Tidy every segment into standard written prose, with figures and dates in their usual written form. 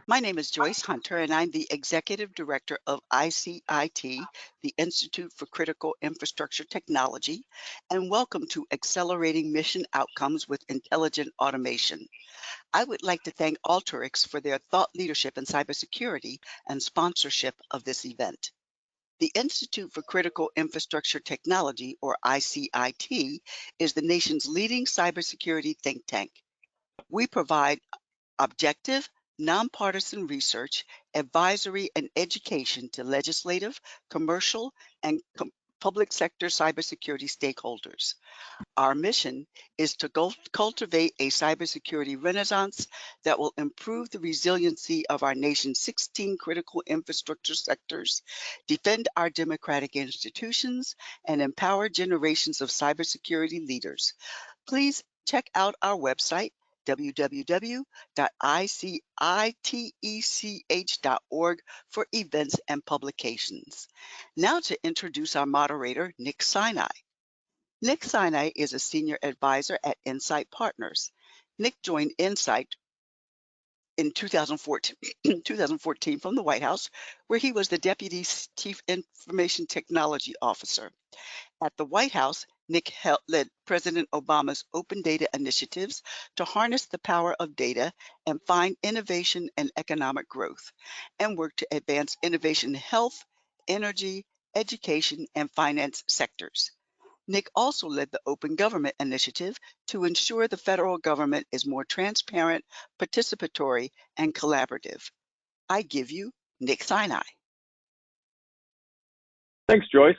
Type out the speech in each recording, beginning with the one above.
My name is Joyce Hunter, and I'm the Executive Director of ICIT, the Institute for Critical Infrastructure Technology, and welcome to Accelerating Mission Outcomes with Intelligent Automation. I would like to thank Alteryx for their thought leadership in cybersecurity and sponsorship of this event. The Institute for Critical Infrastructure Technology, or ICIT, is the nation's leading cybersecurity think tank. We provide objective, nonpartisan research, advisory, and education to legislative, commercial, and public sector cybersecurity stakeholders. Our mission is to cultivate a cybersecurity renaissance that will improve the resiliency of our nation's 16 critical infrastructure sectors, defend our democratic institutions, and empower generations of cybersecurity leaders. Please check out our website, www.icitech.org, for events and publications. Now to introduce our moderator, Nick Sinai. Nick Sinai is a senior advisor at Insight Partners. Nick joined Insight in 2014 from the White House, where he was the Deputy Chief Information Technology Officer. At the White House, Nick led President Obama's open data initiatives to harness the power of data and find innovation and economic growth, and worked to advance innovation in health, energy, education, and finance sectors. Nick also led the Open Government Initiative to ensure the federal government is more transparent, participatory, and collaborative. I give you Nick Sinai. Thanks, Joyce.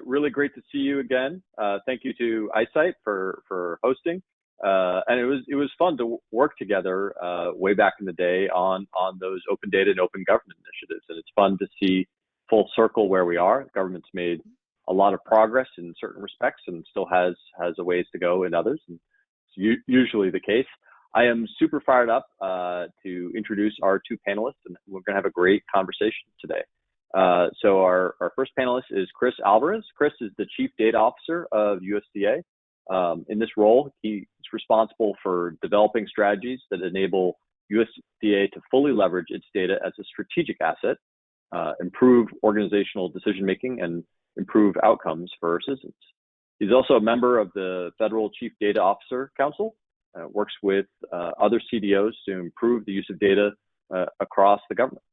Really great to see you again. Thank you to ICIT for hosting. And it was fun to work together way back in the day on those open data and open government initiatives. And it's fun to see full circle where we are. The government's made a lot of progress in certain respects and still has a ways to go in others. And it's usually the case. I am super fired up to introduce our two panelists, and we're going to have a great conversation today. So our first panelist is Chris Alvarez. Chris is the Chief Data Officer of USDA. In this role, he is responsible for developing strategies that enable USDA to fully leverage its data as a strategic asset, improve organizational decision-making, and improve outcomes for citizens. He's also a member of the Federal Chief Data Officer Council, works with other CDOs to improve the use of data across the government.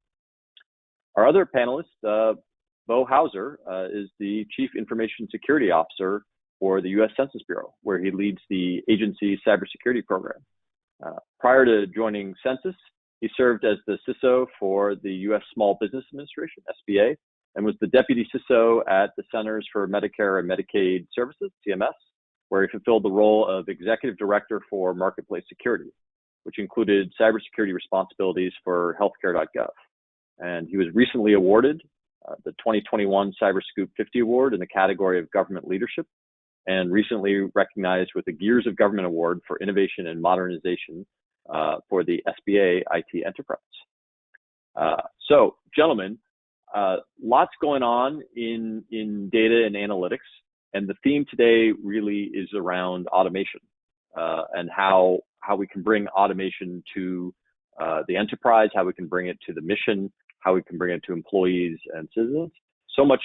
Our other panelist, Bo Hauser, is the Chief Information Security Officer for the U.S. Census Bureau, where he leads the agency's cybersecurity program. Prior to joining Census, he served as the CISO for the U.S. Small Business Administration, SBA, and was the Deputy CISO at the Centers for Medicare and Medicaid Services, CMS, where he fulfilled the role of Executive Director for Marketplace Security, which included cybersecurity responsibilities for healthcare.gov. And he was recently awarded the 2021 CyberScoop 50 Award in the category of government leadership, and recently recognized with the Gears of Government Award for Innovation and Modernization for the SBA IT Enterprise. So, gentlemen, lots going on in data and analytics, and the theme today really is around automation and how we can bring automation to the enterprise, how we can bring it to the mission, how we can bring it to employees and citizens. So much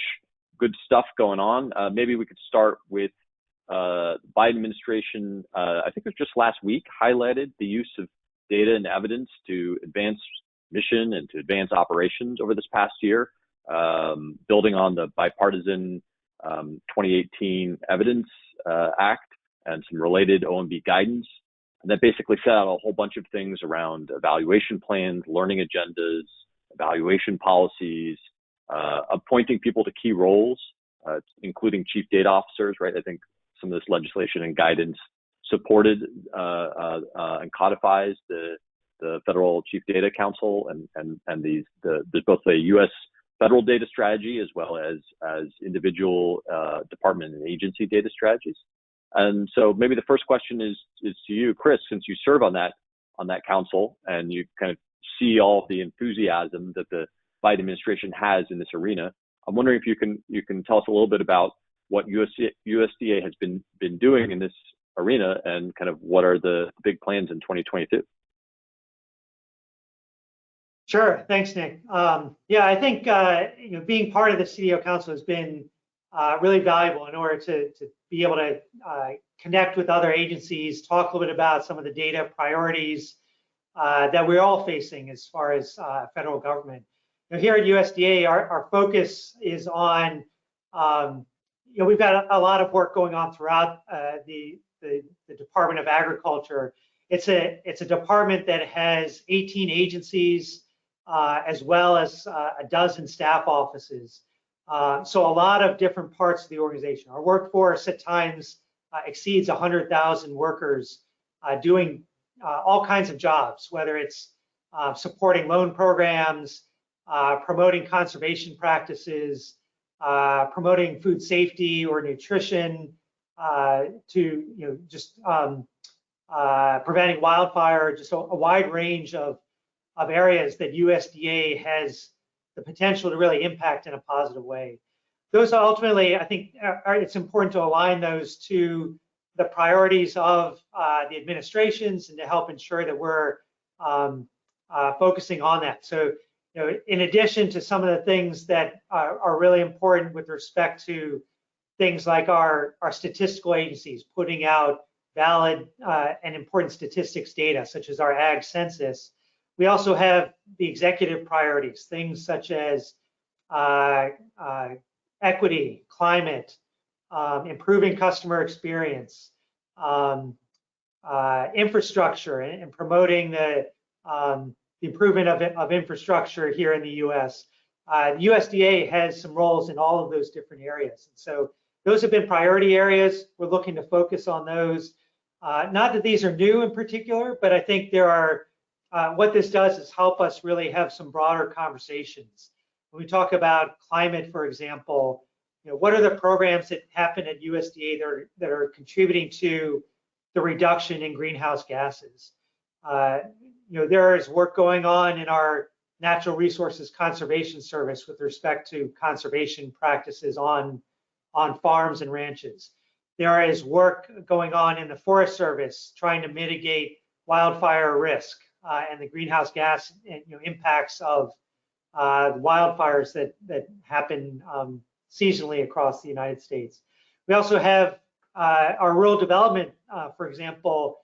good stuff going on. Maybe we could start with the Biden administration, I think it was just last week, highlighted the use of data and evidence to advance mission and to advance operations over this past year, building on the bipartisan 2018 Evidence Act and some related OMB guidance. And that basically set out a whole bunch of things around evaluation plans, learning agendas, evaluation policies, appointing people to key roles, including chief data officers, right? I think some of this legislation and guidance supported and codifies the Federal Chief Data Council and there's both a U.S. federal data strategy as well as individual department and agency data strategies. And so maybe the first question is to you, Chris, since you serve on that council and you kind of see all of the enthusiasm that the Biden administration has in this arena. I'm wondering if you can tell us a little bit about what USDA has been doing in this arena and kind of what are the big plans in 2022. Sure, thanks, Nick. Yeah, I think being part of the CDO Council has been really valuable in order to be able to connect with other agencies, talk a little bit about some of the data priorities that we're all facing as far as federal government. Here at USDA, our focus is on, we've got a lot of work going on throughout the Department of Agriculture. It's a department that has 18 agencies, as well as a dozen staff offices. So a lot of different parts of the organization. Our workforce at times exceeds 100,000 workers doing all kinds of jobs, whether it's supporting loan programs, promoting conservation practices, promoting food safety or nutrition, to just preventing wildfire, just a wide range of areas that USDA has the potential to really impact in a positive way. Those are ultimately, I think, it's important to align those to the priorities of the administrations and to help ensure that we're focusing on that. So, in addition to some of the things that are really important with respect to things like our statistical agencies putting out valid and important statistics data, such as our ag census, we also have the executive priorities, things such as equity, climate, improving customer experience, infrastructure, and promoting the improvement of infrastructure here in the U.S. The USDA has some roles in all of those different areas. So those have been priority areas. We're looking to focus on those. Not that these are new in particular, but I think there are, what this does is help us really have some broader conversations. When we talk about climate, for example, what are the programs that happen at USDA that are contributing to the reduction in greenhouse gases? There is work going on in our Natural Resources Conservation Service with respect to conservation practices on farms and ranches. There is work going on in the Forest Service trying to mitigate wildfire risk and the greenhouse gas impacts of wildfires that happen seasonally across the United States. We also have our rural development, for example,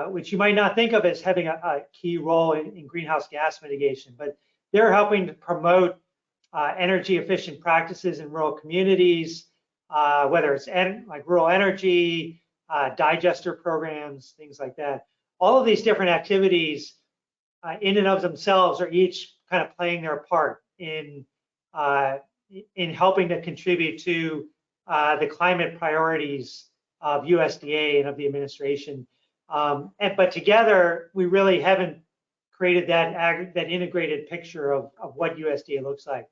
which you might not think of as having a key role in greenhouse gas mitigation, but they're helping to promote energy efficient practices in rural communities, whether it's like rural energy, digester programs, things like that. All of these different activities in and of themselves are each kind of playing their part in helping to contribute to the climate priorities of USDA and of the administration. But together, we really haven't created that integrated picture of what USDA looks like.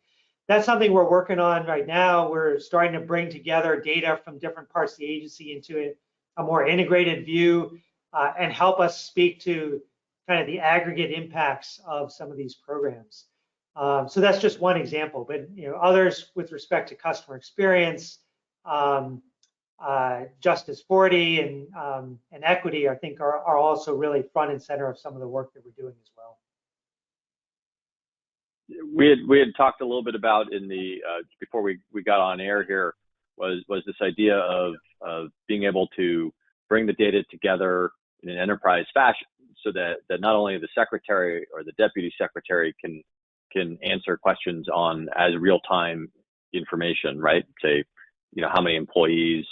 That's something we're working on right now. We're starting to bring together data from different parts of the agency into a more integrated view and help us speak to kind of the aggregate impacts of some of these programs. So that's just one example, but others with respect to customer experience, Justice 40 and equity, I think are also really front and center of some of the work that we're doing as well. We had talked a little bit about in the before we got on air here was this idea of being able to bring the data together in an enterprise fashion, so that not only the secretary or the deputy secretary can answer questions on as real-time information, right? Say, how many employees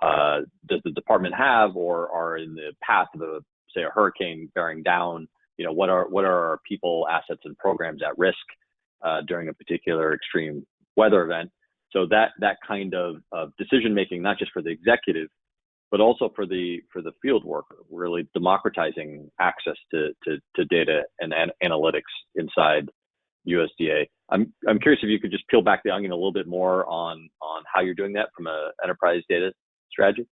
does the department have, or are in the path of say a hurricane bearing down? What are our people, assets, and programs at risk during a particular extreme weather event? So that kind of decision making, not just for the executive, but also for the field worker, really democratizing access to data and analytics inside USDA. I'm curious if you could just peel back the onion a little bit more on how you're doing that from an enterprise data strategy.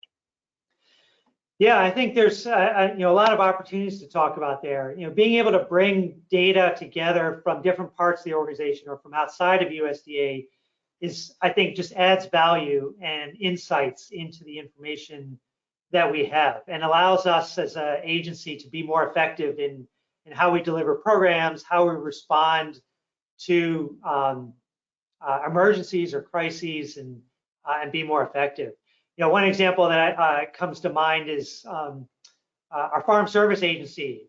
Yeah, I think there's a lot of opportunities to talk about there. Being able to bring data together from different parts of the organization or from outside of USDA is, I think, just adds value and insights into the information that we have, and allows us as an agency to be more effective in in how we deliver programs, how we respond to emergencies or crises, and be more effective. You know, one example that comes to mind is our Farm Service Agency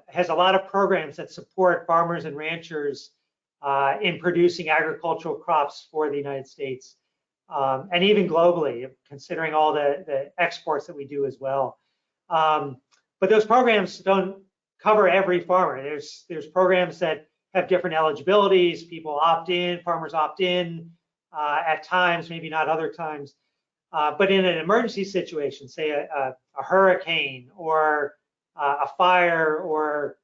has a lot of programs that support farmers and ranchers in producing agricultural crops for the United States, and even globally, considering all the exports that we do as well. But those programs don't cover every farmer. There's programs that have different eligibilities. People opt in, farmers opt in at times, maybe not other times. But in an emergency situation, say a hurricane or a fire or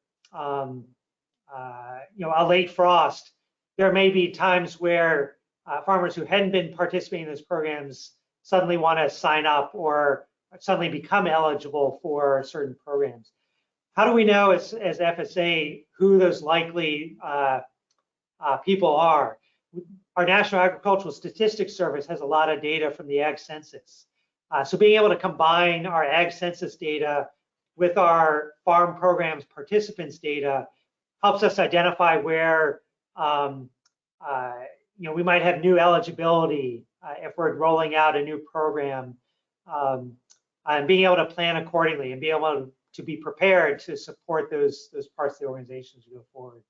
you know, a late frost, there may be times where farmers who hadn't been participating in those programs suddenly want to sign up or suddenly become eligible for certain programs. How do we know as FSA who those likely people are? Our National Agricultural Statistics Service has a lot of data from the Ag Census. So being able to combine our Ag Census data with our farm programs participants data helps us identify where you know, we might have new eligibility if we're rolling out a new program, and being able to plan accordingly and be able to be prepared to support those parts of the organization as we go forward.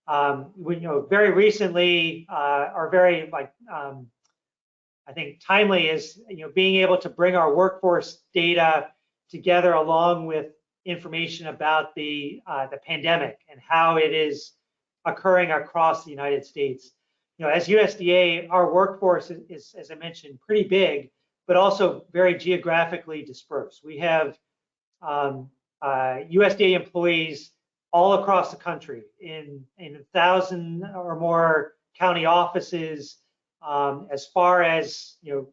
You know, very recently, or very I think timely is, you know, being able to bring our workforce data together along with information about the pandemic and how it is occurring across the United States. You know, as USDA, our workforce is, as I mentioned, pretty big, but also very geographically dispersed. We have USDA employees all across the country in 1,000 or more county offices, as far as, you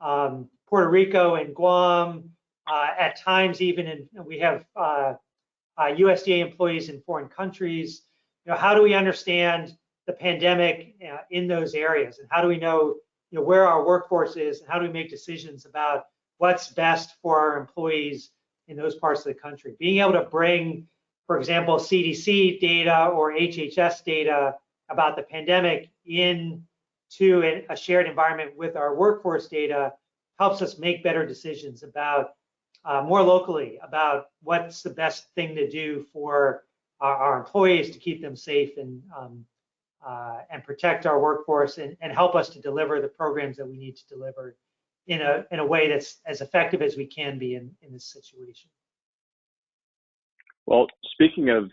know, Puerto Rico and Guam, at times even we have USDA employees in foreign countries. You know, how do we understand the pandemic in those areas, and how do we know, you know, where our workforce is, and how do we make decisions about what's best for our employees in those parts of the country? Being able to bring, for example, CDC data or HHS data about the pandemic into a shared environment with our workforce data helps us make better decisions about more locally about what's the best thing to do for our employees to keep them safe and protect our workforce and help us to deliver the programs that we need to deliver in a way that's as effective as we can be in this situation. Well, speaking of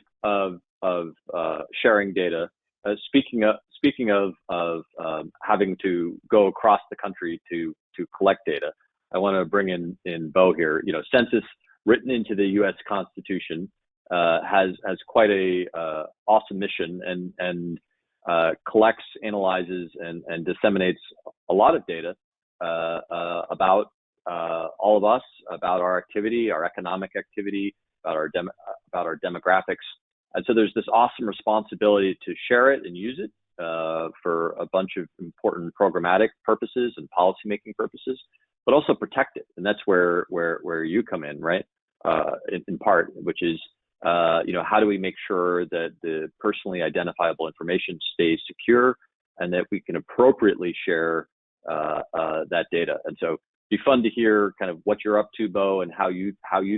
sharing data, speaking of having to go across the country to collect data, I want to bring in Bo here. You know, census written into the U.S. Constitution has quite a awesome mission and collects, analyzes, and disseminates a lot of data about all of us, about our activity, our economic activity, about our demographics. And so there's this awesome responsibility to share it and use it for a bunch of important programmatic purposes and policymaking purposes, but also protect it. And that's where you come in, right? In part, which is, you know, how do we make sure that the personally identifiable information stays secure and that we can appropriately share that data? And so it'd be fun to hear kind of what you're up to, Bo, and how you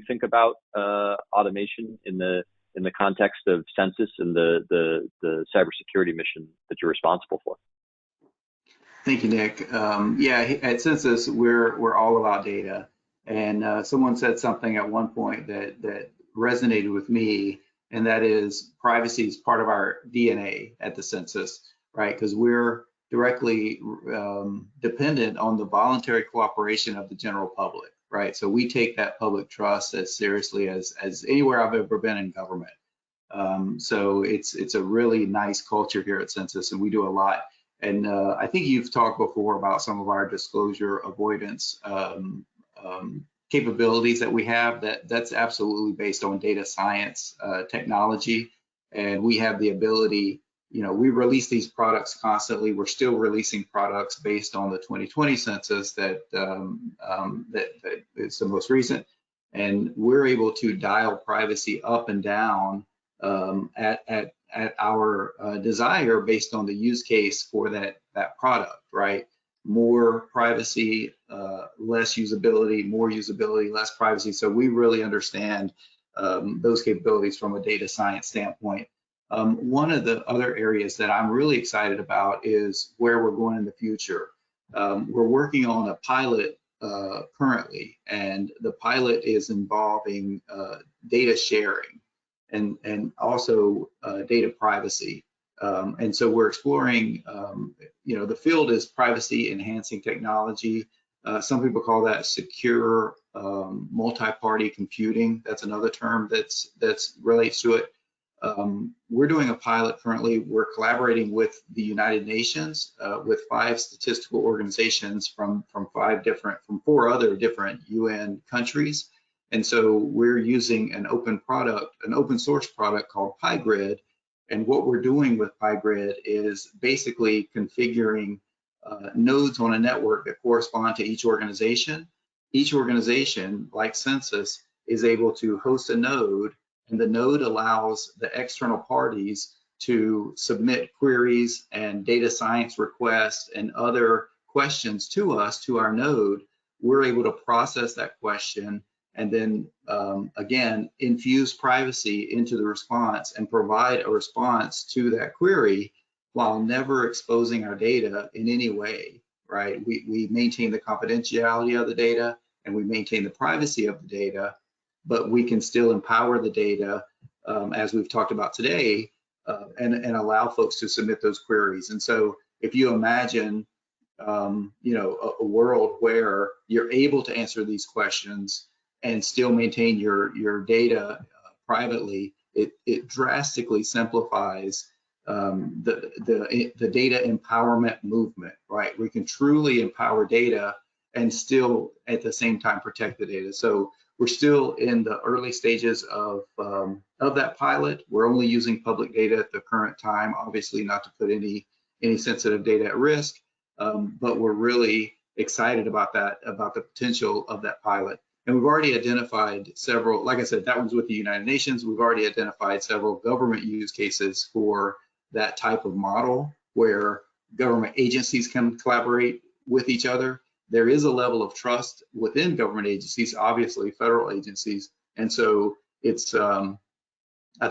think about automation in the context of census and the cybersecurity mission that you're responsible for. Thank you, Nick. Yeah, at Census, we're all about data. And someone said something at one point that resonated with me, and that is privacy is part of our DNA at the Census, right? Because we're directly dependent on the voluntary cooperation of the general public, right? So we take that public trust as seriously as anywhere I've ever been in government. So it's a really nice culture here at Census, and we do a lot. And I think you've talked before about some of our disclosure avoidance capabilities that we have. That's absolutely based on data science technology, and we have the ability. You know, we release these products constantly. We're still releasing products based on the 2020 census that is the most recent, and we're able to dial privacy up and down at our desire based on the use case for that product, right? More privacy, less usability, more usability, less privacy. So we really understand those capabilities from a data science standpoint. One of the other areas that I'm really excited about is where we're going in the future. We're working on a pilot currently, and the pilot is involving data sharing and also data privacy. And so we're exploring, the field is privacy enhancing technology. Some people call that secure multi-party computing. That's another term that's relates to it. We're doing a pilot currently. We're collaborating with the United Nations, with 5 statistical organizations from 4 other different UN countries. And so we're using an open source product called PyGrid. And what we're doing with PyGrid is basically configuring nodes on a network that correspond to each organization. Each organization, like Census, is able to host a node, and the node allows the external parties to submit queries and data science requests and other questions to us, to our node. We're able to process that question and then again, infuse privacy into the response and provide a response to that query while never exposing our data in any way, right? We maintain the confidentiality of the data and we maintain the privacy of the data, but we can still empower the data, as we've talked about today, and allow folks to submit those queries. And so if you imagine, a world where you're able to answer these questions and still maintain your data privately, it drastically simplifies the data empowerment movement, right? We can truly empower data and still at the same time protect the data. So we're still in the early stages of that pilot. We're only using public data at the current time, obviously not to put any sensitive data at risk, but we're really excited about the potential of that pilot. And we've already identified several, like I said, that one's with the United Nations. We've already identified several government use cases for that type of model where government agencies can collaborate with each other. There is a level of trust within government agencies, obviously federal agencies. And so it's, I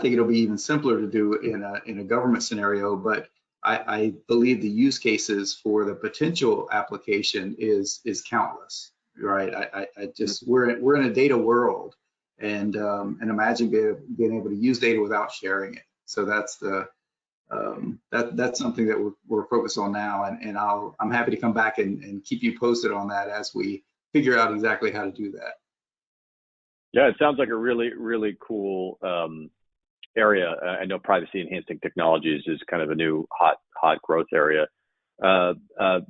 think it'll be even simpler to do in a government scenario, but I believe the use cases for the potential application is countless. Right, I just we're in a data world, and imagine being able to use data without sharing it. So that's that's something that we're focused on now, and I'm happy to come back and keep you posted on that as we figure out exactly how to do that. Yeah, it sounds like a really cool area. I know privacy enhancing technologies is kind of a new hot growth area.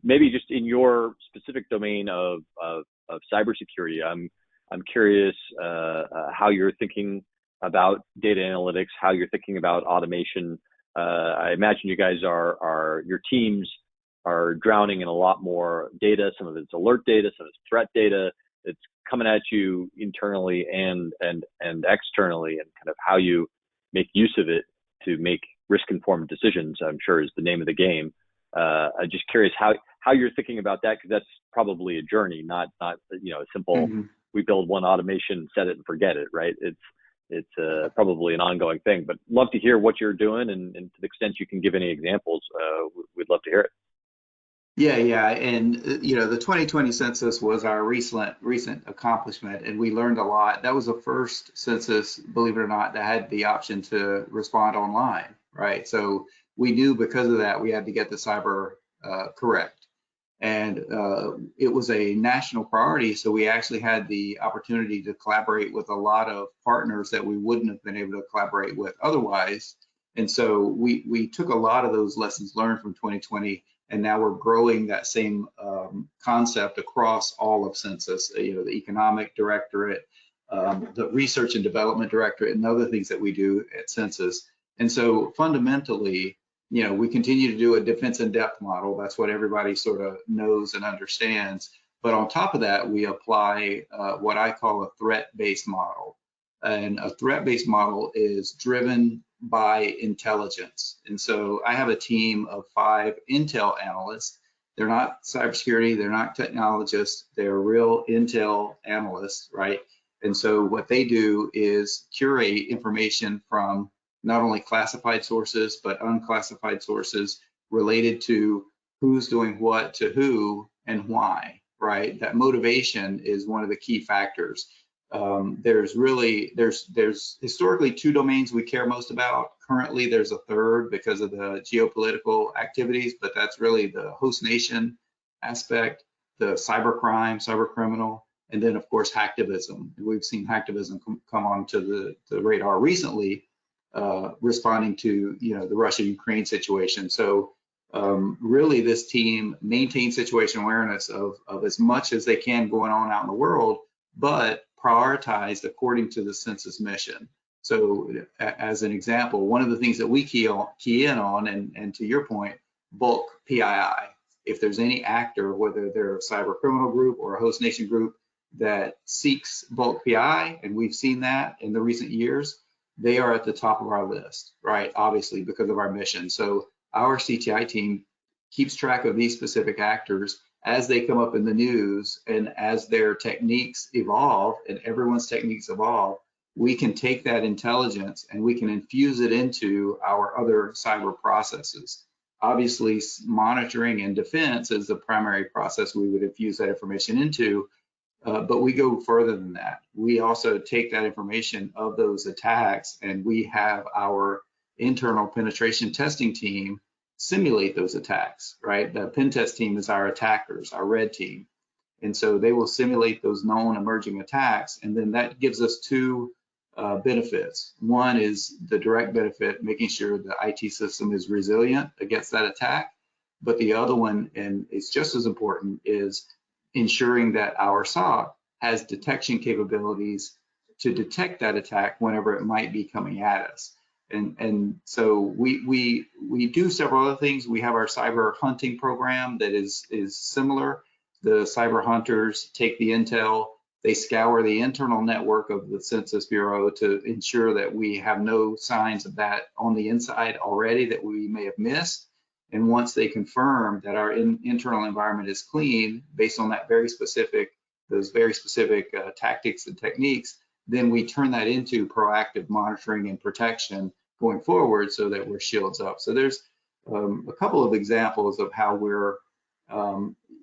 Maybe just in your specific domain of cybersecurity, I'm curious how you're thinking about data analytics, how you're thinking about automation. I imagine you guys your teams are drowning in a lot more data. Some of it's alert data, some of it's threat data. It's coming at you internally and externally, and kind of how you make use of it to make risk-informed decisions, I'm sure, is the name of the game. I'm just curious how you're thinking about that, because that's probably a journey, not a simple we build one automation, set it and forget it, right? It's probably an ongoing thing, but love to hear what you're doing, and to the extent you can give any examples, we'd love to hear it. Yeah, and the 2020 census was our recent accomplishment, and we learned a lot. That was the first census, believe it or not, that had the option to respond online, right? So we knew because of that we had to get the cyber correct, and it was a national priority. So we actually had the opportunity to collaborate with a lot of partners that we wouldn't have been able to collaborate with otherwise. And so we took a lot of those lessons learned from 2020. And now we're growing that same concept across all of Census, the Economic Directorate, the Research and Development Directorate, and other things that we do at Census. And so fundamentally, we continue to do a defense in depth model. That's what everybody sort of knows and understands. But on top of that, we apply what I call a threat-based model. and a threat-based model is driven by intelligence. And so I have a team of 5 Intel analysts. They're not cybersecurity, they're not technologists, they're real Intel analysts, right? And so what they do is curate information from not only classified sources, but unclassified sources related to who's doing what to who and why, right? That motivation is one of the key factors. There's historically 2 domains we care most about. Currently, there's a third because of the geopolitical activities, but that's really the host nation aspect, the cybercrime, cybercriminal, and then of course hacktivism. We've seen hacktivism come onto the radar recently, responding to the Russia-Ukraine situation. So really, this team maintains situation awareness of as much as they can going on out in the world, but prioritized according to the census mission. So as an example, one of the things that we key in on, and to your point, bulk PII. If there's any actor, whether they're a cyber criminal group or a host nation group that seeks bulk PII, and we've seen that in the recent years, they are at the top of our list, right? Obviously, because of our mission. So our CTI team keeps track of these specific actors as they come up in the news, and as their techniques evolve, and everyone's techniques evolve, we can take that intelligence and we can infuse it into our other cyber processes. Obviously, monitoring and defense is the primary process we would infuse that information into, but we go further than that. We also take that information of those attacks, and we have our internal penetration testing team simulate those attacks, right? The pen test team is our attackers, our red team. And so they will simulate those known emerging attacks. And then that gives us 2 benefits. One is the direct benefit, making sure the IT system is resilient against that attack. But the other one, and it's just as important, is ensuring that our SOC has detection capabilities to detect that attack whenever it might be coming at us. And so we do several other things. We have our cyber hunting program that is similar. The cyber hunters take the intel, they scour the internal network of the Census Bureau to ensure that we have no signs of that on the inside already that we may have missed. And once they confirm that our internal environment is clean, based on that those very specific tactics and techniques, then we turn that into proactive monitoring and protection going forward so that we're shields up. So there's a couple of examples of how we're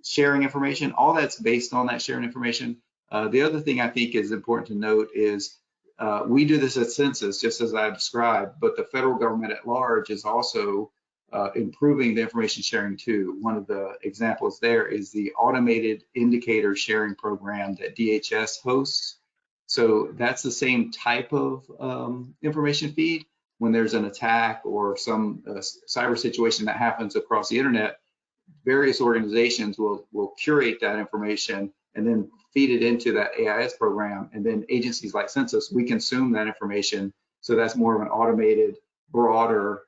sharing information. All that's based on that sharing information. The other thing I think is important to note is we do this at Census, just as I described, but the federal government at large is also improving the information sharing too. One of the examples there is the automated indicator sharing program that DHS hosts. So that's the same type of information feed. When there's an attack or some cyber situation that happens across the internet, various organizations will curate that information and then feed it into that AIS program. And then agencies like Census, we consume that information. So that's more of an automated, broader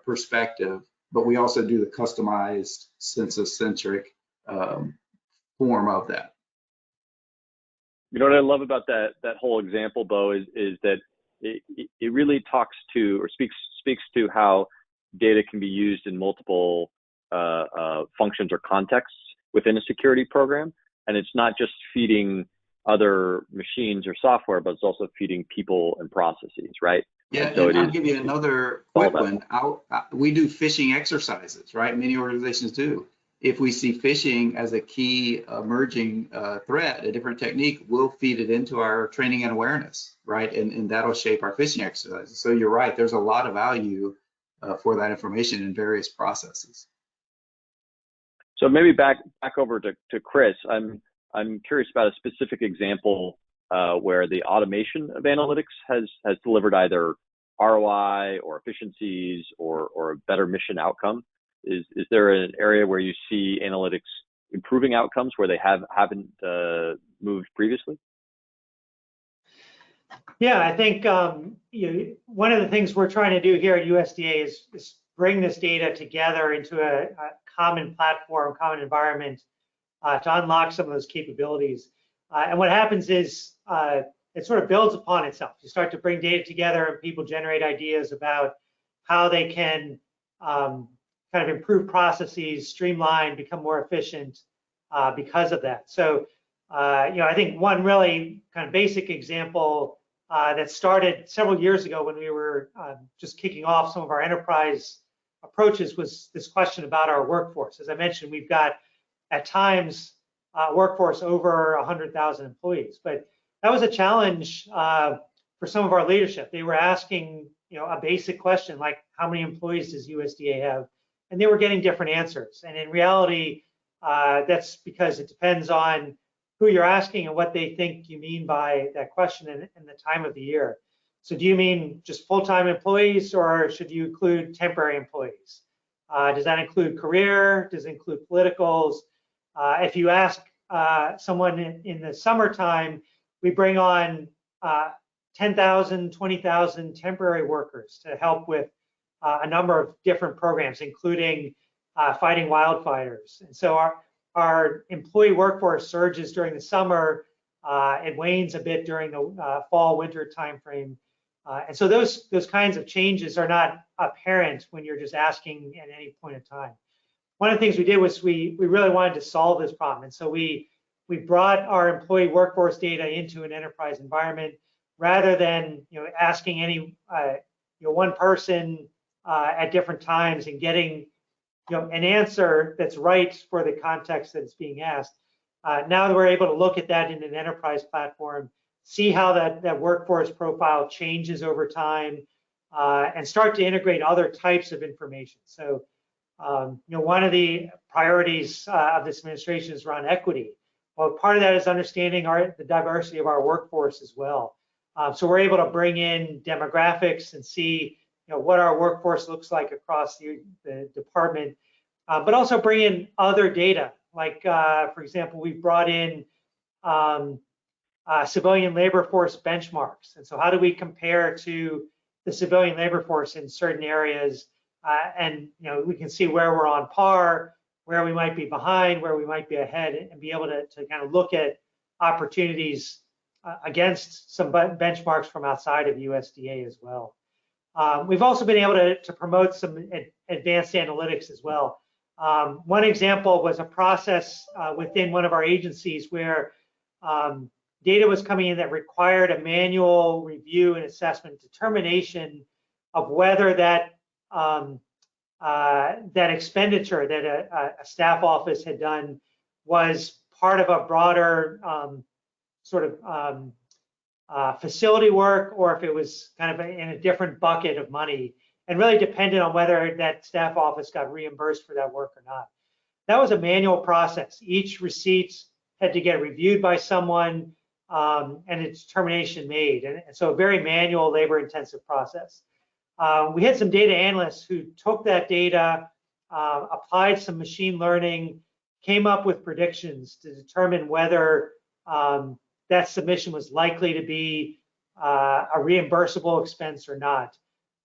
perspective. But we also do the customized census-centric form of that. You know what I love about that whole example, Bo, is that it really talks to or speaks to how data can be used in multiple functions or contexts within a security program, and it's not just feeding other machines or software, but it's also feeding people and processes, right? Yeah, so and I'll give you another quick one. We do phishing exercises, right? Many organizations do. If we see phishing as a key emerging threat, a different technique, we'll feed it into our training and awareness, right? And that'll shape our phishing exercises. So you're right, there's a lot of value for that information in various processes. So maybe back over to Chris. I'm curious about a specific example where the automation of analytics has delivered either ROI or efficiencies or a better mission outcome. Is there an area where you see analytics improving outcomes where they haven't moved previously? Yeah, I think one of the things we're trying to do here at USDA is bring this data together into a common platform, common environment to unlock some of those capabilities. And what happens is it sort of builds upon itself. You start to bring data together and people generate ideas about how they can kind of improve processes, streamline, become more efficient because of that. So, I think one really kind of basic example that started several years ago when we were just kicking off some of our enterprise approaches was this question about our workforce. As I mentioned, we've got at times workforce over 100,000 employees, but that was a challenge for some of our leadership. They were asking, a basic question like, how many employees does USDA have? And they were getting different answers. And in reality, that's because it depends on who you're asking and what they think you mean by that question and the time of the year. So do you mean just full-time employees, or should you include temporary employees? Does that include career? Does it include politicals? If you ask someone in the summertime, we bring on 10,000, 20,000 temporary workers to help with a number of different programs, including fighting wildfires. And so our employee workforce surges during the summer. It wanes a bit during the fall, winter timeframe. And so those kinds of changes are not apparent when you're just asking at any point in time. One of the things we did was we really wanted to solve this problem. And so we brought our employee workforce data into an enterprise environment rather than asking any one person at different times and getting an answer that's right for the context that it's being asked. Now that we're able to look at that in an enterprise platform, see how that workforce profile changes over time, and start to integrate other types of information. So, one of the priorities of this administration is around equity. Well, part of that is understanding the diversity of our workforce as well. So we're able to bring in demographics and see what our workforce looks like across the department, but also bring in other data. Like, for example, we've brought in civilian labor force benchmarks. And so how do we compare to the civilian labor force in certain areas? And we can see where we're on par, where we might be behind, where we might be ahead, and be able to kind of look at opportunities against some benchmarks from outside of USDA as well. We've also been able to promote some advanced analytics as well. One example was a process within one of our agencies where data was coming in that required a manual review and assessment determination of whether that expenditure that a staff office had done was part of a broader facility work, or if it was kind of in a different bucket of money, and really depended on whether that staff office got reimbursed for that work or not. That was a manual process. Each receipt had to get reviewed by someone and a determination made. And so a very manual, labor-intensive process. We had some data analysts who took that data, applied some machine learning, came up with predictions to determine whether that submission was likely to be a reimbursable expense or not.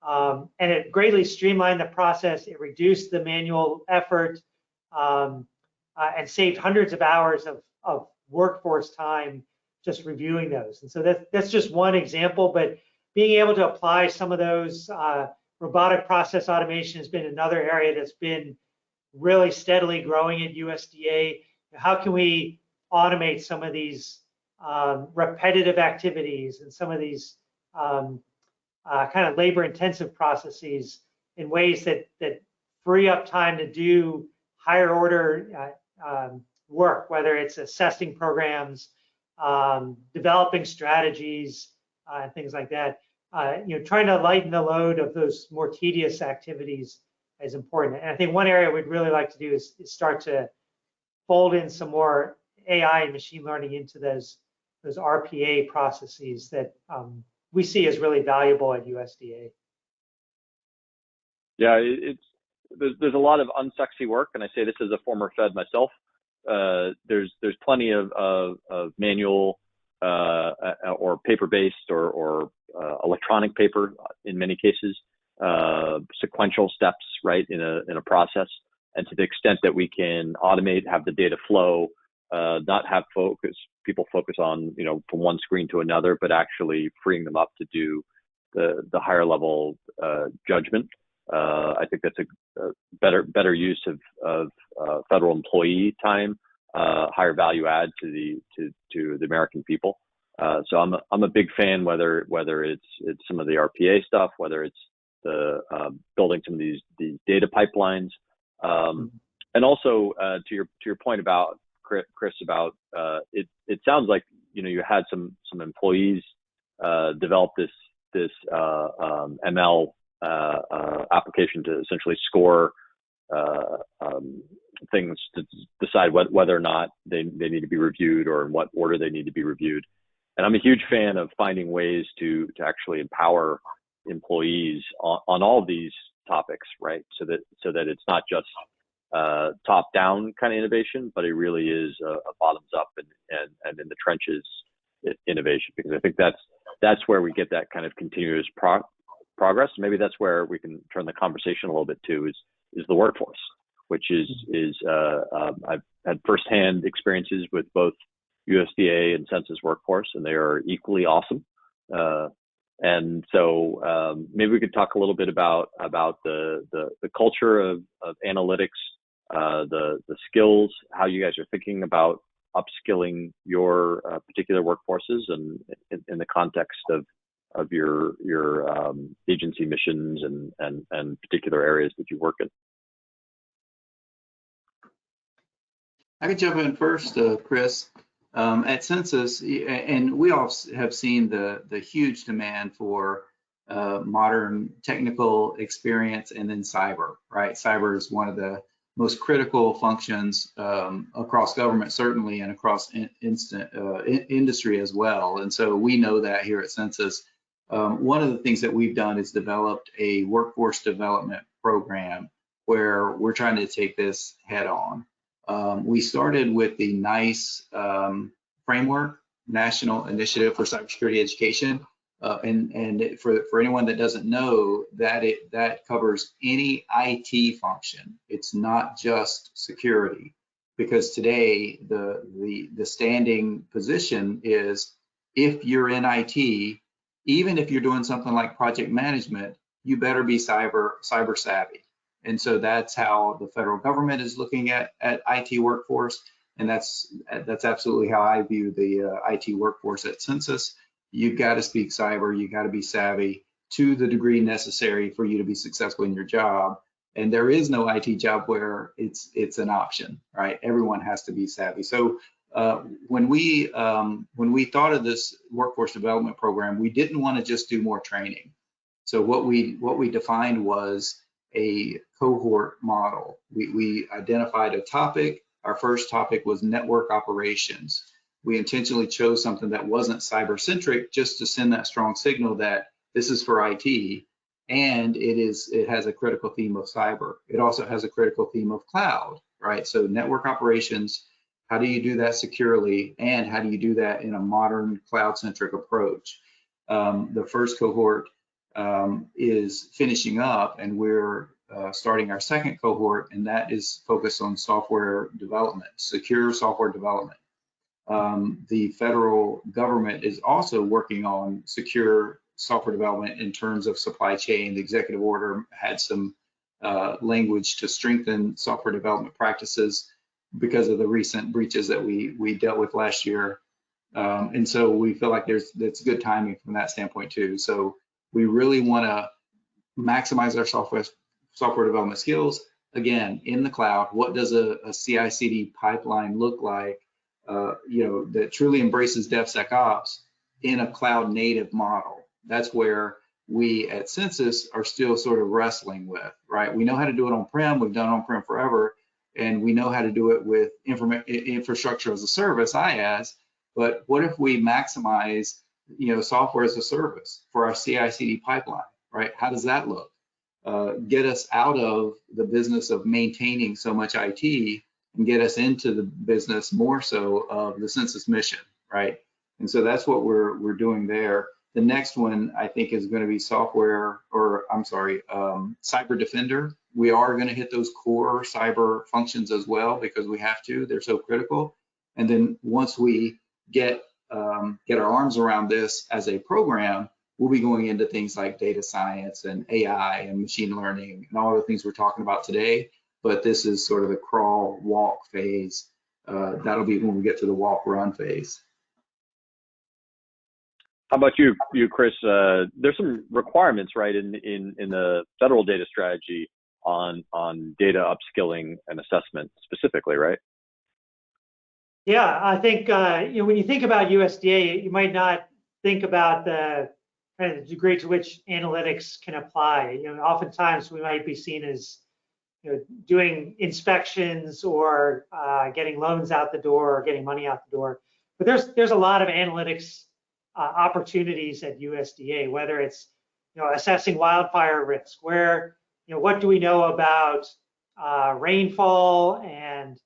And it greatly streamlined the process. It reduced the manual effort and saved hundreds of hours of workforce time just reviewing those. And so that's just one example, but being able to apply some of those robotic process automation has been another area that's been really steadily growing at USDA. How can we automate some of these repetitive activities and some of these kind of labor-intensive processes in ways that free up time to do higher order work, whether it's assessing programs, developing strategies, and things like that. Trying to lighten the load of those more tedious activities is important. And I think one area we'd really like to do is start to fold in some more AI and machine learning into those RPA processes that we see as really valuable at USDA. Yeah, there's a lot of unsexy work, and I say this as a former Fed myself. There's plenty of manual or paper-based or electronic paper in many cases, sequential steps, right, in a process. And to the extent that we can automate, have the data flow, not have people focus on, from one screen to another, but actually freeing them up to do the higher level judgment. I think that's a better use of federal employee time, higher value add to the American people. So I'm a big fan, whether it's some of the RPA stuff, whether it's the building some of these data pipelines, and also to your point about Chris about it sounds like you had some employees develop this ML application to essentially score things to decide whether or not they need to be reviewed or in what order they need to be reviewed. And I'm a huge fan of finding ways to actually empower employees on all of these topics, right? So that it's not just top down kind of innovation, but it really is a bottoms up and in the trenches innovation, because I think that's where we get that kind of continuous progress. Maybe that's where we can turn the conversation a little bit to is the workforce, which is I've had firsthand experiences with both USDA and Census workforce, and they are equally awesome. And so maybe we could talk a little bit about the culture of analytics, the skills, how you guys are thinking about upskilling your particular workforces, and in the context of your agency missions and particular areas that you work in. I could jump in first, Chris. At Census, and we all have seen the huge demand for modern technical experience, and then cyber, right? Cyber is one of the most critical functions across government, certainly, and across industry as well. And so we know that here at Census. One of the things that we've done is developed a workforce development program where we're trying to take this head on. We started with the NICE framework, National Initiative for Cybersecurity Education, and for anyone that doesn't know, that covers any IT function. It's not just security, because today the standing position is, if you're in IT, even if you're doing something like project management, you better be cyber savvy. And so that's how the federal government is looking at IT workforce, and that's absolutely how I view the IT workforce at Census. You've got to speak cyber, you got to be savvy to the degree necessary for you to be successful in your job. And there is no IT job where it's an option, right? Everyone has to be savvy. So when we thought of this workforce development program, we didn't want to just do more training. So what we defined was a cohort model. We identified a topic. Our first topic was network operations. We intentionally chose something that wasn't cyber-centric, just to send that strong signal that this is for IT, and it has a critical theme of cyber. It also has a critical theme of cloud, right? So network operations, how do you do that securely, and how do you do that in a modern cloud-centric approach? The first cohort is finishing up, and we're starting our second cohort, and that is focused on software development, secure software development. The federal government is also working on secure software development in terms of supply chain. The executive order had some language to strengthen software development practices because of the recent breaches that we dealt with last year. And so we feel like that's good timing from that standpoint too. So we really want to maximize our software development skills. Again, in the cloud, what does a CI/CD pipeline look like, that truly embraces DevSecOps in a cloud native model? That's where we at Census are still sort of wrestling with, right? We know how to do it on-prem, we've done on-prem forever, and we know how to do it with infrastructure as a service, IaaS, but what if we maximize, software as a service for our CI/CD pipeline, right? How does that look? Get us out of the business of maintaining so much IT and get us into the business more so of the Census mission, right? And so that's what we're doing there. The next one I think is going to be Cyber Defender. We are going to hit those core cyber functions as well because we have to. They're so critical. And then once we get our arms around this as a program, we'll be going into things like data science and AI and machine learning and all the things we're talking about today. But this is sort of the crawl, walk phase. That'll be when we get to the walk, run phase. How about you, Chris? There's some requirements, right, in the federal data strategy on data upskilling and assessment specifically, right? Yeah, I think when you think about USDA, you might not think about the kind of degree to which analytics can apply. Oftentimes we might be seen as doing inspections or getting loans out the door or getting money out the door. But there's a lot of analytics opportunities at USDA, whether it's assessing wildfire risk, where what do we know about rainfall and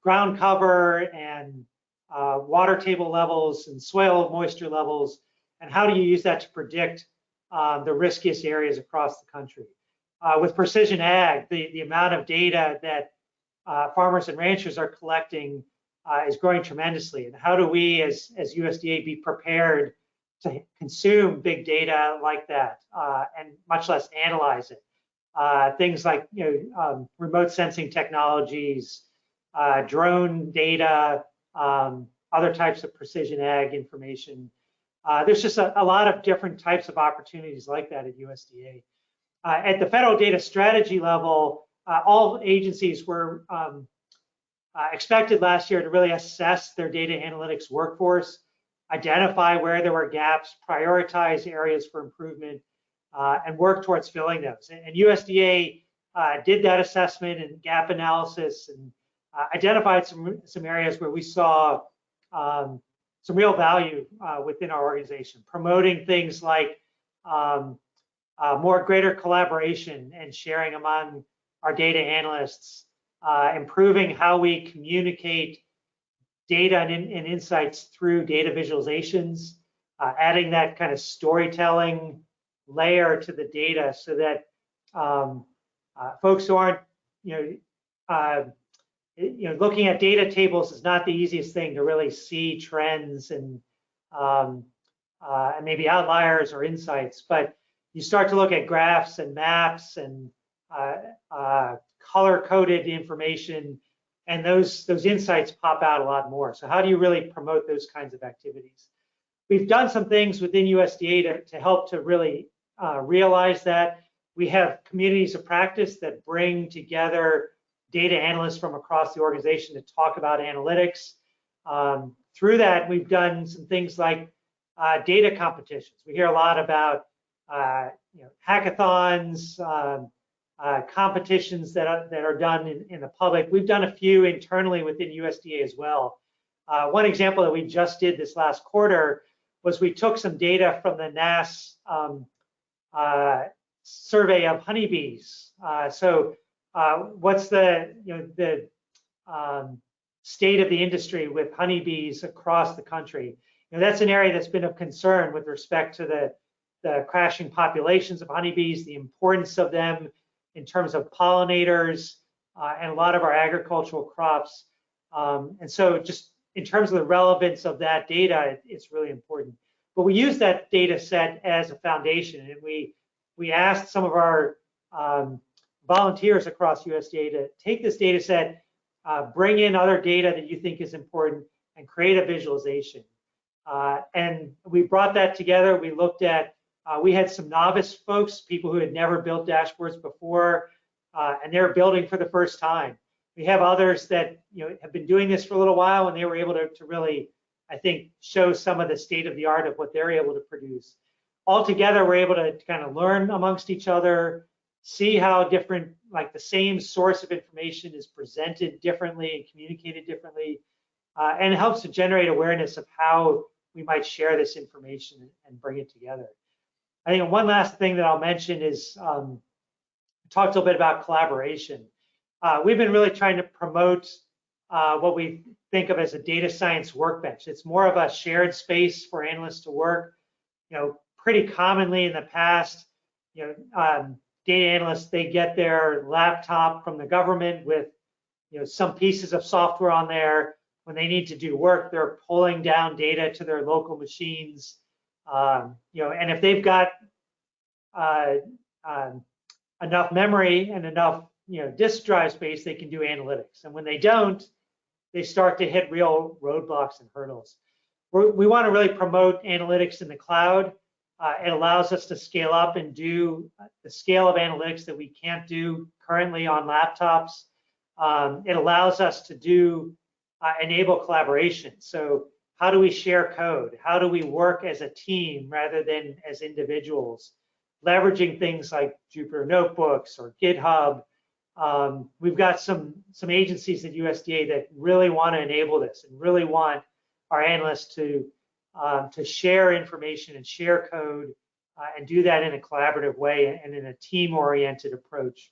ground cover and water table levels and soil moisture levels, and how do you use that to predict the riskiest areas across the country? With precision ag, the amount of data that farmers and ranchers are collecting is growing tremendously. And how do we, as USDA, be prepared to consume big data like that, and much less analyze it? Things like remote sensing technologies, drone data, other types of precision ag information. There's just a lot of different types of opportunities like that at USDA. At the federal data strategy level, all agencies were expected last year to really assess their data analytics workforce, identify where there were gaps, prioritize areas for improvement, and work towards filling those. And USDA did that assessment and gap analysis and identified some areas where we saw some real value within our organization, promoting things like greater collaboration and sharing among our data analysts, improving how we communicate data and insights through data visualizations, adding that kind of storytelling layer to the data so that folks who aren't, looking at data tables is not the easiest thing to really see trends and maybe outliers or insights, but you start to look at graphs and maps and color-coded information, and those insights pop out a lot more. So how do you really promote those kinds of activities? We've done some things within USDA to help to really realize that. We have communities of practice that bring together data analysts from across the organization to talk about analytics. Through that, we've done some things like data competitions. We hear a lot about hackathons, competitions that are done in the public. We've done a few internally within USDA as well. One example that we just did this last quarter was we took some data from the NASS survey of honeybees. What's the state of the industry with honeybees across the country? That's an area that's been of concern with respect to the crashing populations of honeybees, the importance of them in terms of pollinators and a lot of our agricultural crops. And so just in terms of the relevance of that data, it's really important. But we use that data set as a foundation, and we asked some of our volunteers across USDA to take this data set, bring in other data that you think is important, and create a visualization. And we brought that together. We looked at, we had some novice folks, people who had never built dashboards before, and they're building for the first time. We have others that have been doing this for a little while, and they were able to really, I think, show some of the state of the art of what they're able to produce. All together, we're able to kind of learn amongst each other, see how different, like the same source of information is presented differently and communicated differently, and it helps to generate awareness of how we might share this information and bring it together. I think one last thing that I'll mention is, we talked a little bit about collaboration. We've been really trying to promote what we think of as a data science workbench. It's more of a shared space for analysts to work. Pretty commonly in the past, data analysts, they get their laptop from the government with some pieces of software on there. when they need to do work, they're pulling down data to their local machines. And if they've got enough memory and enough disk drive space, they can do analytics. And when they don't, they start to hit real roadblocks and hurdles. We want to really promote analytics in the cloud. It allows us to scale up and do the scale of analytics that we can't do currently on laptops. It allows us to enable collaboration. So how do we share code? How do we work as a team rather than as individuals? Leveraging things like Jupyter Notebooks or GitHub. We've got some agencies at USDA that really want to enable this and really want our analysts to share information and share code and do that in a collaborative way and in a team-oriented approach.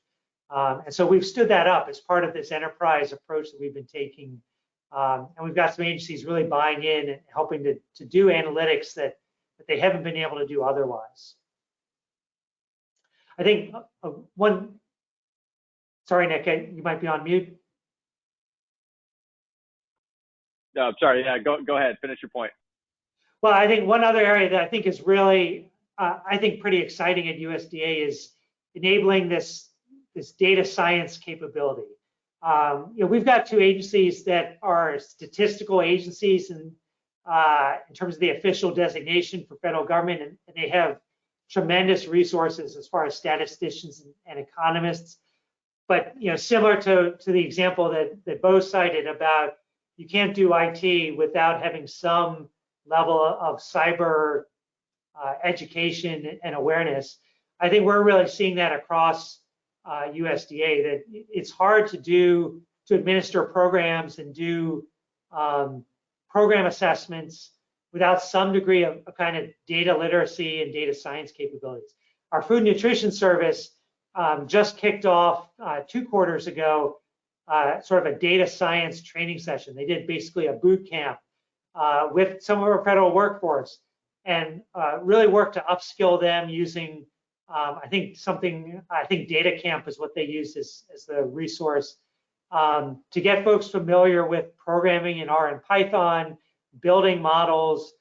And so we've stood that up as part of this enterprise approach that we've been taking. And we've got some agencies really buying in and helping to do analytics that they haven't been able to do otherwise. I think sorry, Nick, you might be on mute. No, I'm sorry. Yeah, go ahead. Finish your point. Well, I think one other area that I think is really, I think pretty exciting at USDA is enabling this data science capability. We've got two agencies that are statistical agencies in terms of the official designation for federal government, and they have tremendous resources as far as statisticians and economists. But similar to the example that Bo cited about you can't do IT without having some level of cyber education and awareness. I think we're really seeing that across USDA, that it's hard to administer programs and do program assessments without some degree of kind of data literacy and data science capabilities. Our food nutrition service just kicked off 2 quarters ago sort of a data science training session. They did basically a boot camp with some of our federal workforce and really worked to upskill them using, I think Data Camp is what they use as the resource to get folks familiar with programming in R and Python, building models.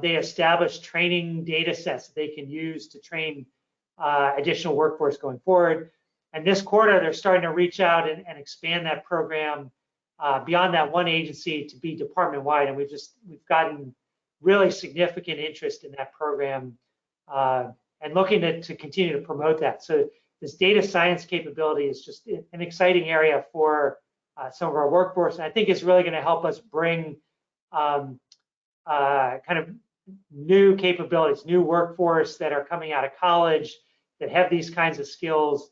They established training data sets that they can use to train additional workforce going forward. And this quarter, they're starting to reach out and expand that program beyond that one agency to be department-wide. And we've gotten really significant interest in that program and looking to continue to promote that. So this data science capability is just an exciting area for some of our workforce. And I think it's really going to help us bring kind of new capabilities, new workforce that are coming out of college that have these kinds of skills,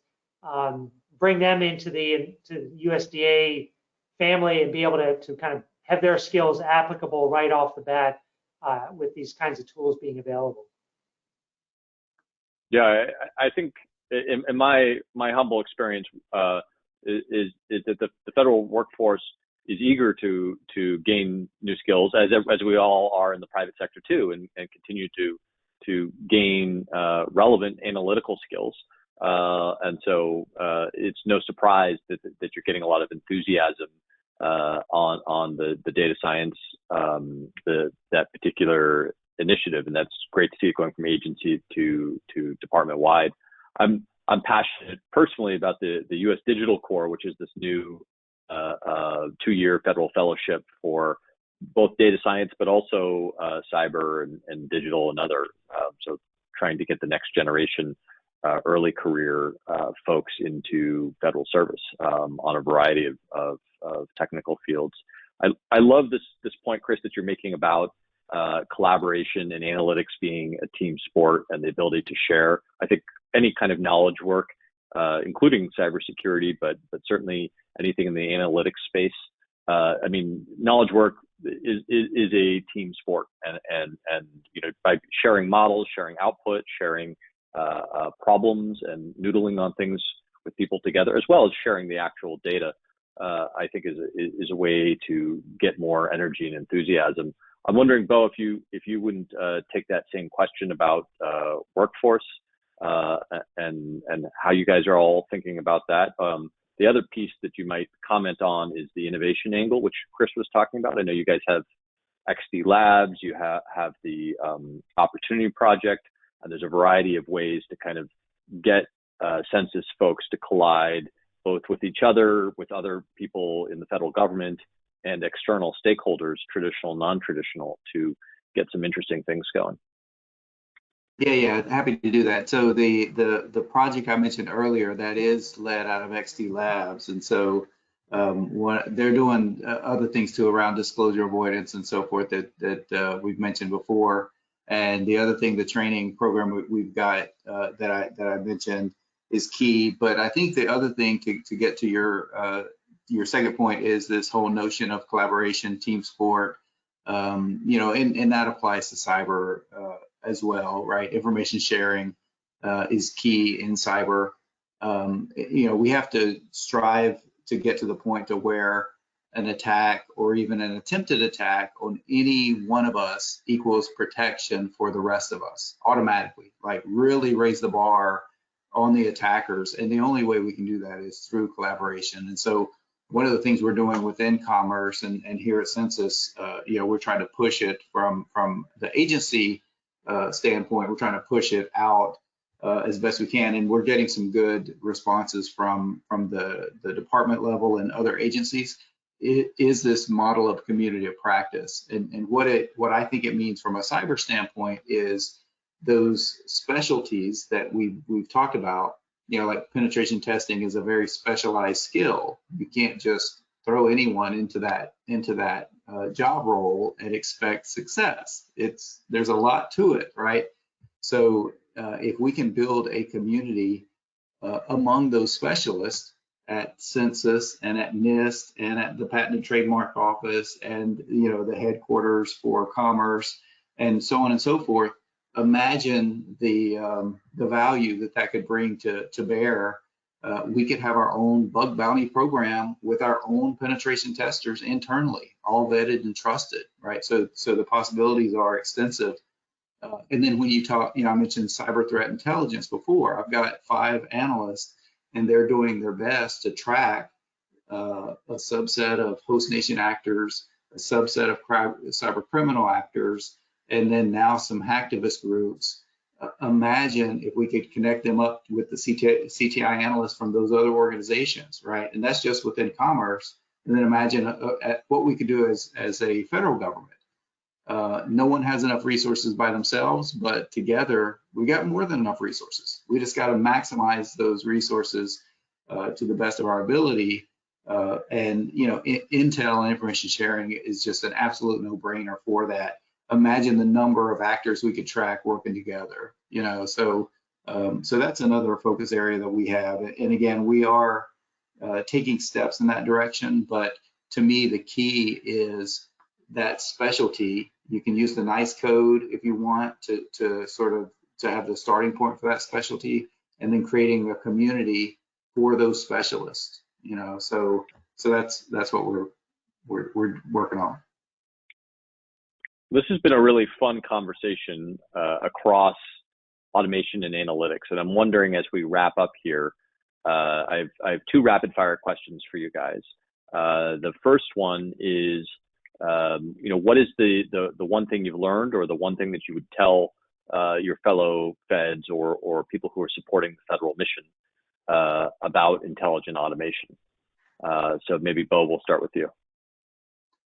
bring them into the USDA family and be able to kind of have their skills applicable right off the bat with these kinds of tools being available. Yeah, I think in my humble experience is that the federal workforce is eager to gain new skills, as we all are in the private sector too, and continue to gain relevant analytical skills. And so it's no surprise that you're getting a lot of enthusiasm on the data science, that particular initiative, and that's great to see it going from agency to department wide. I'm passionate personally about the U.S. Digital Corps, which is this new 2-year federal fellowship for both data science, but also cyber and digital and other. So trying to get the next generation early career folks into federal service on a variety of technical fields. I love this point, Chris, that you're making about collaboration and analytics being a team sport and the ability to share. I think any kind of knowledge work, including cybersecurity, but certainly anything in the analytics space. I mean, knowledge work is a team sport, and by sharing models, sharing output, sharing problems, and noodling on things with people together, as well as sharing the actual data, I think is a way to get more energy and enthusiasm. I'm wondering, Bo, if you wouldn't take that same question about workforce and how you guys are all thinking about that. The other piece that you might comment on is the innovation angle, which Chris was talking about. I know you guys have XD Labs, you have the Opportunity Project, and there's a variety of ways to kind of get census folks to collide both with each other, with other people in the federal government, and external stakeholders, traditional, non-traditional, to get some interesting things going. Yeah, happy to do that. So the project I mentioned earlier, that is led out of XD Labs, and so they're doing other things too around disclosure avoidance and so forth that we've mentioned before. And the other thing, the training program we've got that I mentioned is key. But I think the other thing to get to your second point is this whole notion of collaboration, team sport, you know, and that applies to cyber as well, right? Information sharing is key in cyber. You know, we have to strive to get to the point to where an attack or even an attempted attack on any one of us equals protection for the rest of us automatically, like really raise the bar on the attackers. And the only way we can do that is through collaboration. And so one of the things we're doing within Commerce and here at Census, you know, we're trying to push it from the agency standpoint. We're trying to push it out as best we can, and we're getting some good responses from the department level and other agencies. It is this model of community of practice, and what I think it means from a cyber standpoint is those specialties that we've talked about. You know, like penetration testing is a very specialized skill. You can't just throw anyone into that job role and expect success. There's a lot to it, right? So if we can build a community among those specialists at Census and at NIST and at the Patent and Trademark Office and, you know, the headquarters for Commerce and so on and so forth, imagine the value that could bring to bear. We could have our own bug bounty program with our own penetration testers internally, all vetted and trusted, right? So the possibilities are extensive. And then when you talk, you know, I mentioned cyber threat intelligence before. I've got 5 analysts, and they're doing their best to track a subset of host nation actors, a subset of cyber criminal actors, and then now some hacktivist groups. Imagine if we could connect them up with the CTI analysts from those other organizations, right? And that's just within Commerce. And then imagine what we could do as a federal government. No one has enough resources by themselves, but together we got more than enough resources. We just got to maximize those resources to the best of our ability. And you know, intel and information sharing is just an absolute no-brainer for that. Imagine the number of actors we could track working together. You know, so that's another focus area that we have. And again, we are taking steps in that direction. But to me, the key is that specialty. You can use the NICE code if you want to sort of to have the starting point for that specialty, and then creating a community for those specialists. You know, so that's what we're working on. This has been a really fun conversation across automation and analytics, and I'm wondering as we wrap up here, I have 2 rapid fire questions for you guys. The first one is, you know, what is the one thing you've learned, or the one thing that you would tell your fellow feds or people who are supporting the federal mission about intelligent automation? So maybe Bo, we'll start with you.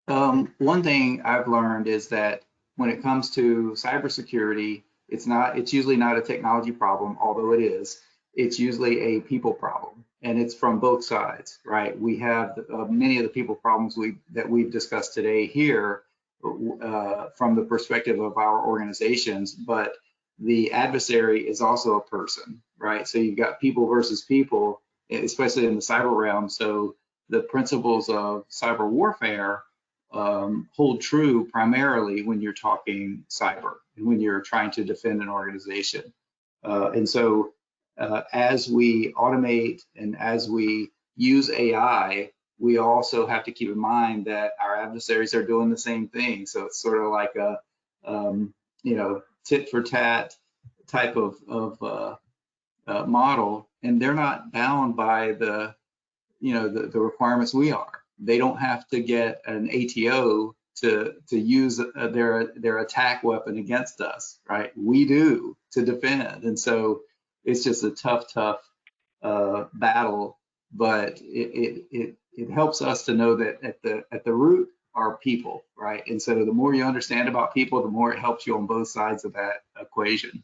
One thing I've learned is that when it comes to cybersecurity, it's usually not a technology problem, although it is. It's usually a people problem, and it's from both sides, right? We have many of the people problems that we've discussed today here from the perspective of our organizations, but the adversary is also a person, right? So you've got people versus people, especially in the cyber realm. So the principles of cyber warfare hold true primarily when you're talking cyber and when you're trying to defend an organization. And so as we automate and as we use AI, we also have to keep in mind that our adversaries are doing the same thing. So it's sort of like a you know, tit for tat type of model, and they're not bound by the the requirements we are. They don't have to get an ATO to use their attack weapon against us, right? We do, to defend. And so it's just a tough battle, but it helps us to know that at the root are people, right? And so the more you understand about people, the more it helps you on both sides of that equation.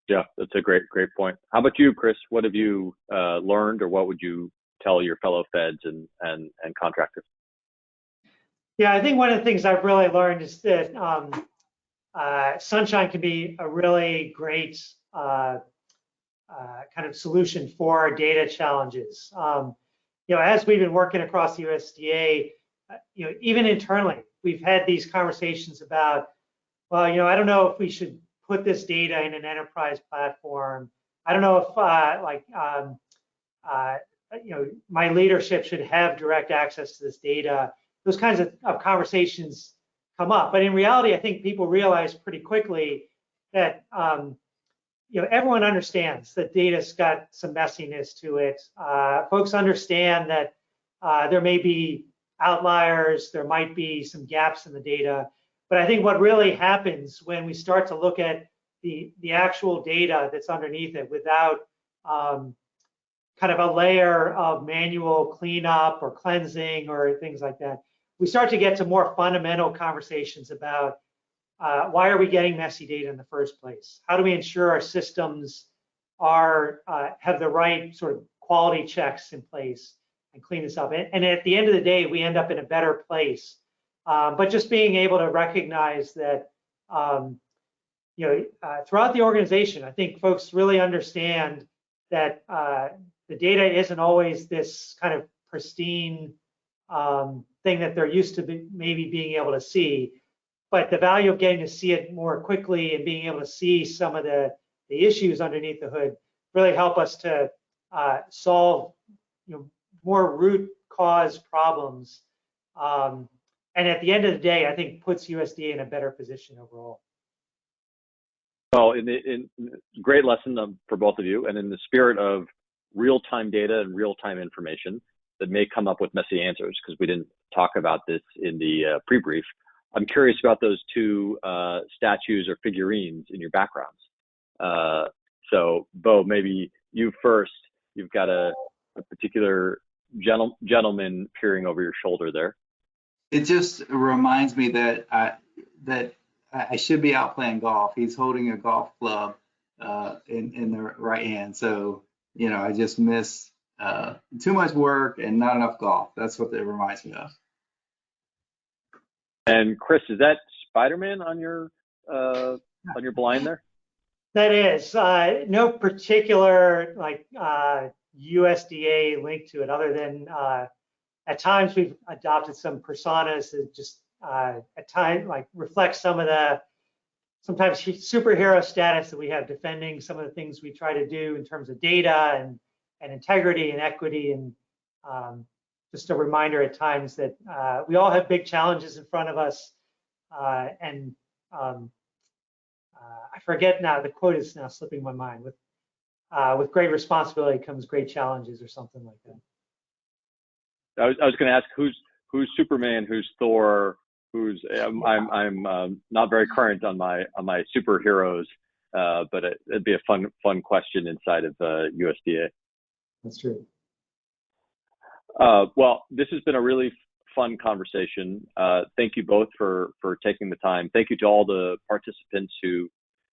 Yeah, that's a great point. How about you, Chris? What have you learned, or what would you tell your fellow feds and contractors? Yeah, I think one of the things I've really learned is that Sunshine can be a really great kind of solution for data challenges. As we've been working across the USDA, even internally, we've had these conversations about, well, I don't know if we should put this data in an enterprise platform. I don't know if my leadership should have direct access to this data. Those kinds of conversations come up. But in reality, I think people realize pretty quickly that everyone understands that data's got some messiness to it. Folks understand that there may be outliers, there might be some gaps in the data. But I think what really happens when we start to look at the actual data that's underneath it without kind of a layer of manual cleanup or cleansing or things like that, we start to get to more fundamental conversations about why are we getting messy data in the first place? How do we ensure our systems have the right sort of quality checks in place and clean this up? And at the end of the day, we end up in a better place. But just being able to recognize that, throughout the organization, I think folks really understand that the data isn't always this kind of pristine thing that they're used to maybe being able to see. But the value of getting to see it more quickly and being able to see some of the issues underneath the hood really help us to solve more root cause problems. And at the end of the day, I think puts USDA in a better position overall. Well, in great lesson for both of you, and in the spirit of real-time data and real-time information that may come up with messy answers, because we didn't talk about this in the pre-brief, I'm curious about those two statues or figurines in your backgrounds. So, Bo, maybe you first. You've got a particular gentleman peering over your shoulder there. It just reminds me that I should be out playing golf. He's holding a golf club in the right hand. So, I just miss too much work and not enough golf. That's what it reminds me of. And Chris, is that Spider-Man on your blind there? That is no particular USDA link to it, other than at times we've adopted some personas that just at times reflect some of the sometimes superhero status that we have, defending some of the things we try to do in terms of data and integrity and equity, and just a reminder at times that we all have big challenges in front of us, and I forget now, the quote is now slipping my mind. With great responsibility comes great challenges, or something like that. I was going to ask who's Superman, who's Thor, who's I'm not very current on my superheroes, but it'd be a fun question inside of USDA. That's true. Well, this has been a really fun conversation. Thank you both for taking the time. Thank you to all the participants who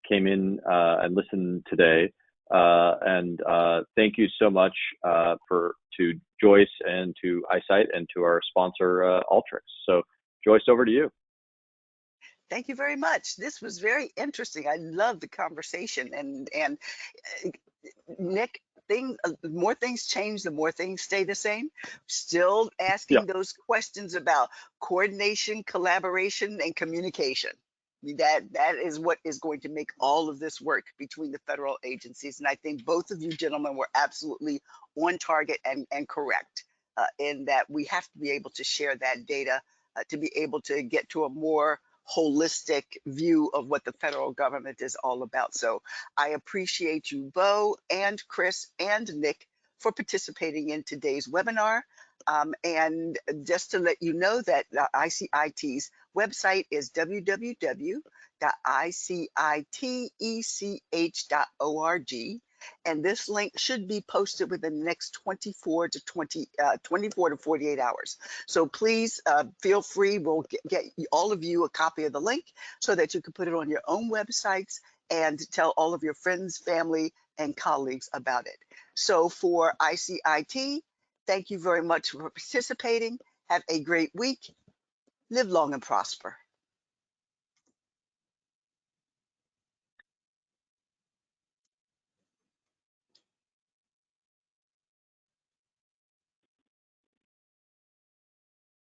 came in and listened today. And thank you so much to Joyce and to ICIT and to our sponsor, Alteryx. So Joyce, over to you. Thank you very much. This was very interesting. I love the conversation, and Nick, the more things change, the more things stay the same. Still asking those questions about coordination, collaboration, and communication. That is what is going to make all of this work between the federal agencies. And I think both of you gentlemen were absolutely on target and correct in that we have to be able to share that data to be able to get to a more holistic view of what the federal government is all about. So I appreciate you, Bo and Chris and Nick, for participating in today's webinar. And just to let you know that ICIT's website is www.icitech.org. And this link should be posted within the next 24 to 48 hours. So please feel free. We'll get all of you a copy of the link so that you can put it on your own websites and tell all of your friends, family, and colleagues about it. So for ICIT, thank you very much for participating. Have a great week. Live long and prosper.